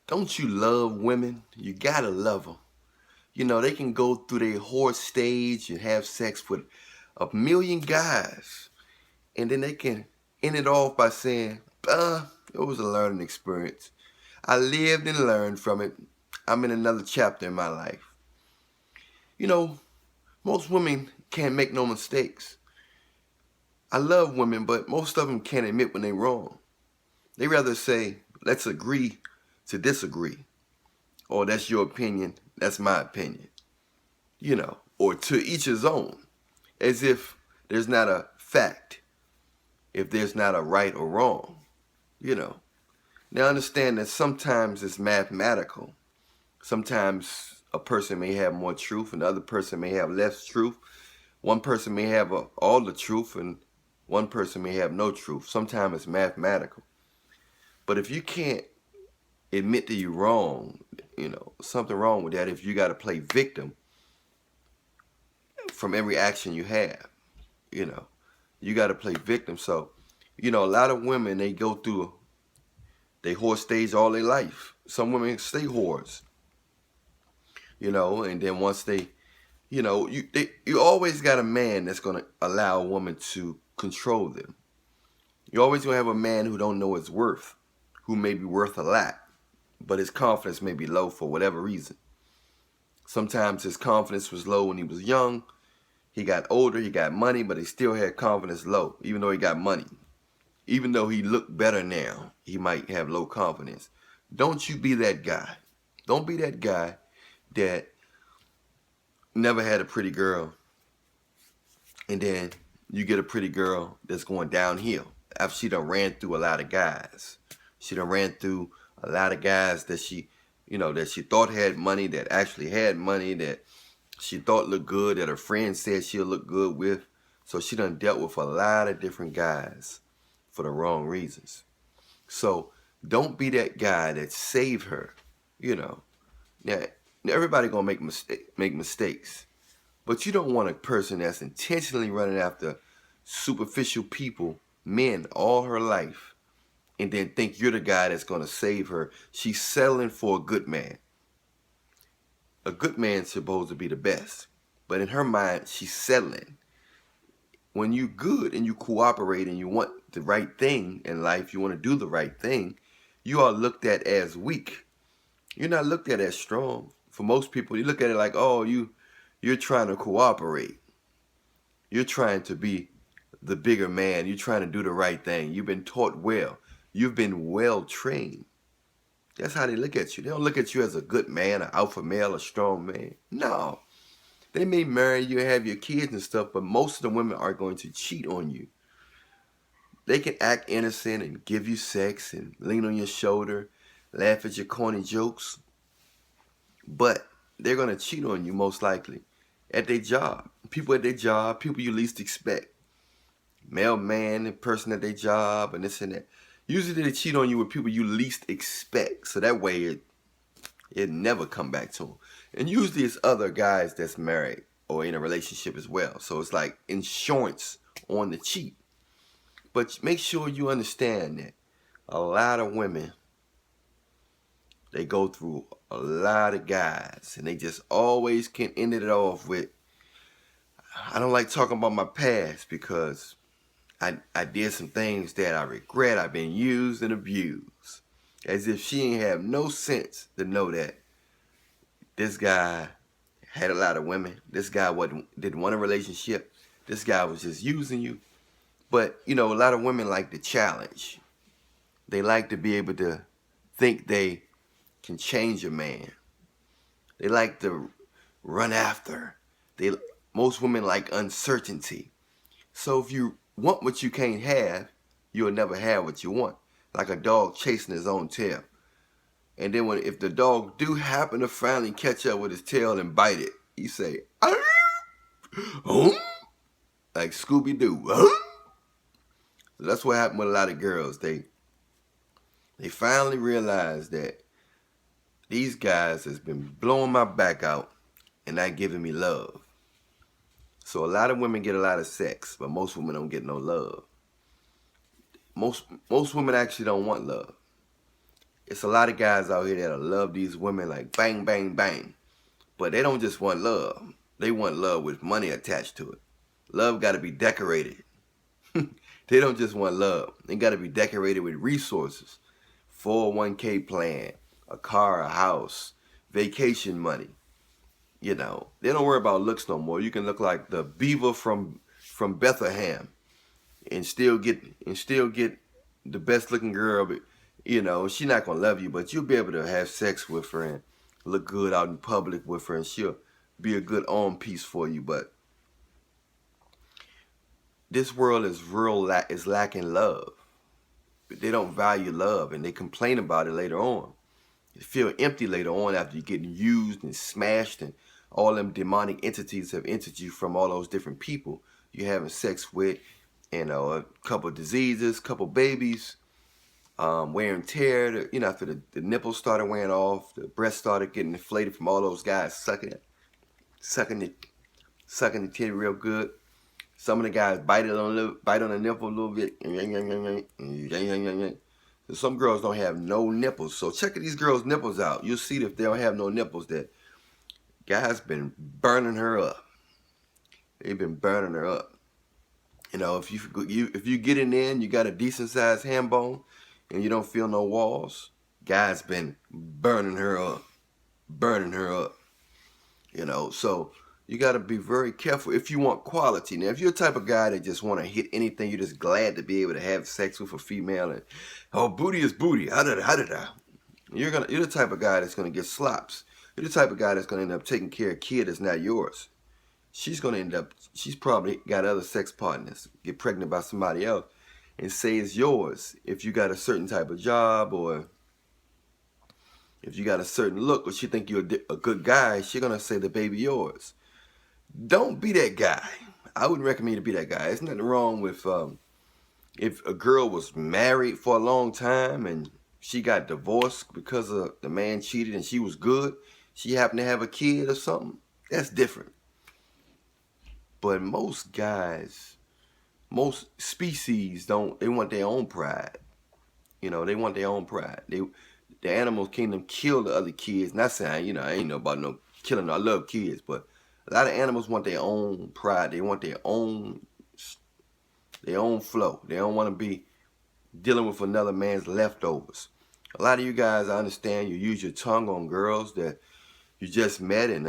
Don't you love women? You gotta love them. You know, they can go through their horse stage and have sex with a million guys. And then they can end it off by saying, it was a learning experience. I lived and learned from it. I'm in another chapter in my life. You know, most women can't make no mistakes. I love women, but most of them can't admit when they're wrong. They rather say, let's agree to disagree. Or that's your opinion, that's my opinion. You know, or to each his own. As if there's not a fact, if there's not a right or wrong. You know. Now understand that sometimes it's mathematical. Sometimes a person may have more truth and the other person may have less truth. One person may have all the truth and one person may have no truth. Sometimes it's mathematical. But if you can't admit that you're wrong, you know, something wrong with that if you got to play victim from every action you have, you know, you got to play victim. So, you know, a lot of women, they go through, they whore stage all their life. Some women stay whores, you know, and then once they, you know, you always got a man that's going to allow a woman to control them. You always going to have a man who don't know his worth, who may be worth a lot, but his confidence may be low for whatever reason. Sometimes his confidence was low when he was young. He got older, he got money, but he still had confidence low, even though he got money. Even though he looked better now, he might have low confidence. Don't you be that guy. Don't be that guy that never had a pretty girl, and then you get a pretty girl that's going downhill after she done ran through a lot of guys. She done ran through a lot of guys that she, you know, that she thought had money, that actually had money, that she thought looked good, that her friends said she'll look good with. So she done dealt with a lot of different guys for the wrong reasons. So don't be that guy that saved her, you know. Now, everybody gonna make mistakes. But you don't want a person that's intentionally running after superficial people, men, all her life, and then think you're the guy that's going to save her. She's settling for a good man. A good man's supposed to be the best. But in her mind, she's settling. When you good and you cooperate and you want the right thing in life, you want to do the right thing, you are looked at as weak. You're not looked at as strong. For most people, you look at it like, oh, you're trying to cooperate. You're trying to be the bigger man. You're trying to do the right thing. You've been taught well. You've been well trained. That's how they look at you. They don't look at you as a good man, an alpha male, a strong man. No. They may marry you and have your kids and stuff, but most of the women are going to cheat on you. They can act innocent and give you sex and lean on your shoulder, laugh at your corny jokes, but they're going to cheat on you most likely at their job. People at their job, people you least expect. Mailman, the person at their job, and this and that. Usually they cheat on you with people you least expect, so that way it never come back to them. And usually it's other guys that's married or in a relationship as well. So it's like insurance on the cheat. But make sure you understand that a lot of women, they go through a lot of guys, and they just always can end it off with, I don't like talking about my past because I did some things that I regret. I've been used and abused. As if she ain't have no sense to know that this guy had a lot of women. This guy didn't want a relationship. This guy was just using you. But, you know, a lot of women like the challenge. They like to be able to think they can change a man. They like to run after. Most women like uncertainty. So if you want what you can't have, you'll never have what you want. Like a dog chasing his own tail. And then if the dog do happen to finally catch up with his tail and bite it, he say, oh, like Scooby-Doo. So that's what happened with a lot of girls. They finally realized that these guys has been blowing my back out and not giving me love. So a lot of women get a lot of sex, but most women don't get no love. Most women actually don't want love. It's a lot of guys out here that love these women like bang, bang, bang. But they don't just want love. They want love with money attached to it. Love got to be decorated. They don't just want love. They got to be decorated with resources. 401k plan, a car, a house, vacation money. You know, they don't worry about looks no more. You can look like the beaver from Bethlehem and still get the best looking girl. But, you know, she's not gonna love you, but you'll be able to have sex with her and look good out in public with her, and she'll be a good arm piece for you. But this world is is lacking love. They don't value love, and they complain about it later on. You feel empty later on after you're getting used and smashed, and all them demonic entities have entered you from all those different people you're having sex with, and a couple of diseases, couple babies, wear and tear. You know, after the nipples started wearing off, the breast started getting inflated from all those guys sucking the titty real good. Some of the guys bite on the nipple a little bit. So some girls don't have no nipples. So check these girls' nipples out. You'll see that if they don't have no nipples, that guys been burning her up. They've been burning her up. You know, if you get in there and you got a decent sized ham bone and you don't feel no walls, guys been burning her up. You know, so you got to be very careful if you want quality. Now, if you're the type of guy that just want to hit anything, you're just glad to be able to have sex with a female, and booty is booty. You're the type of guy that's gonna get slops. You're the type of guy that's gonna end up taking care of a kid that's not yours. She's probably got other sex partners, get pregnant by somebody else, and say it's yours if you got a certain type of job, or if you got a certain look, or she think you're a good guy, she's gonna say the baby yours. Don't be that guy. I wouldn't recommend you to be that guy. There's nothing wrong with if a girl was married for a long time and she got divorced because the man cheated and she was good, she happened to have a kid or something, that's different. But most guys, most species they want their own pride. You know, they want their own pride. The animal kingdom kill the other kids. Not saying, you know, I ain't know about no killing. I love kids, but a lot of animals want their own pride. They want their own flow. They don't want to be dealing with another man's leftovers. A lot of you guys, I understand, you use your tongue on girls that you just met, and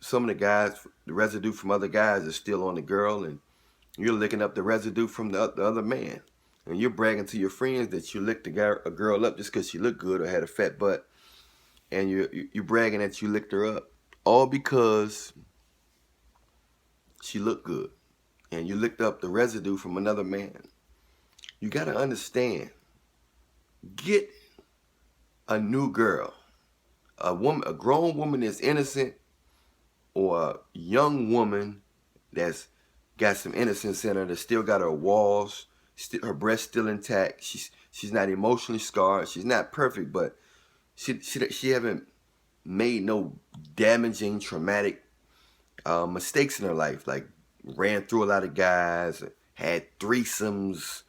some of the guys, the residue from other guys is still on the girl, and you're licking up the residue from the other man. And you're bragging to your friends that you licked a girl up just because she looked good or had a fat butt. And you're bragging that you licked her up. All because she looked good. And you licked up the residue from another man. You got to understand. Get a new girl. A grown woman that's innocent, or a young woman that's got some innocence in her, that still got her walls, her breast still intact. She's not emotionally scarred. She's not perfect, but she haven't made no damaging, traumatic mistakes in her life, like ran through a lot of guys, had threesomes,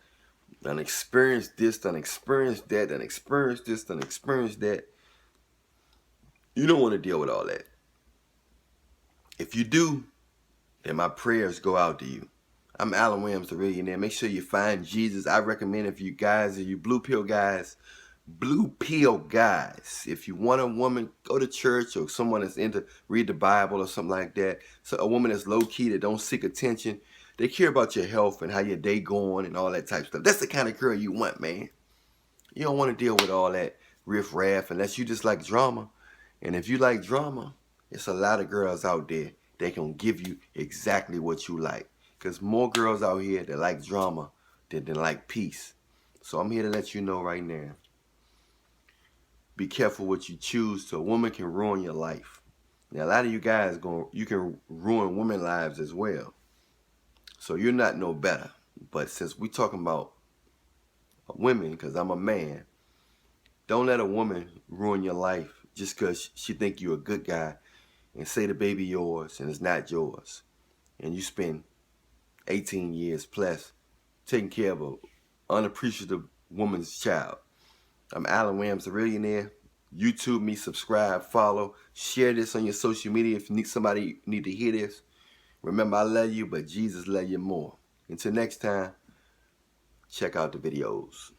done experienced this, done experienced that, done experienced this, done experienced that. You don't want to deal with all that. If you do, then my prayers go out to you. I'm Alan Williams, the Millionaire. Make sure you find Jesus. I recommend, if you guys, if you blue pill guys, if you want a woman, go to church, or someone that's into read the Bible or something like that. So a woman that's low key, that don't seek attention. They care about your health and how your day going and all that type of stuff. That's the kind of girl you want, man. You don't want to deal with all that riff raff unless you just like drama. And if you like drama, it's a lot of girls out there that can give you exactly what you like. Because more girls out here that like drama than like peace. So I'm here to let you know right now. Be careful what you choose, so a woman can ruin your life. Now, a lot of you guys, you can ruin women's lives as well. So you're not no better. But since we're talking about women, because I'm a man, don't let a woman ruin your life just because she think you're a good guy and say the baby yours and it's not yours. And you spend 18 years plus taking care of an unappreciative woman's child. I'm Alan Williams, the Millionaire. YouTube me, subscribe, follow, share this on your social media if you need somebody need to hear this. Remember, I love you, but Jesus love you more. Until next time, check out the videos.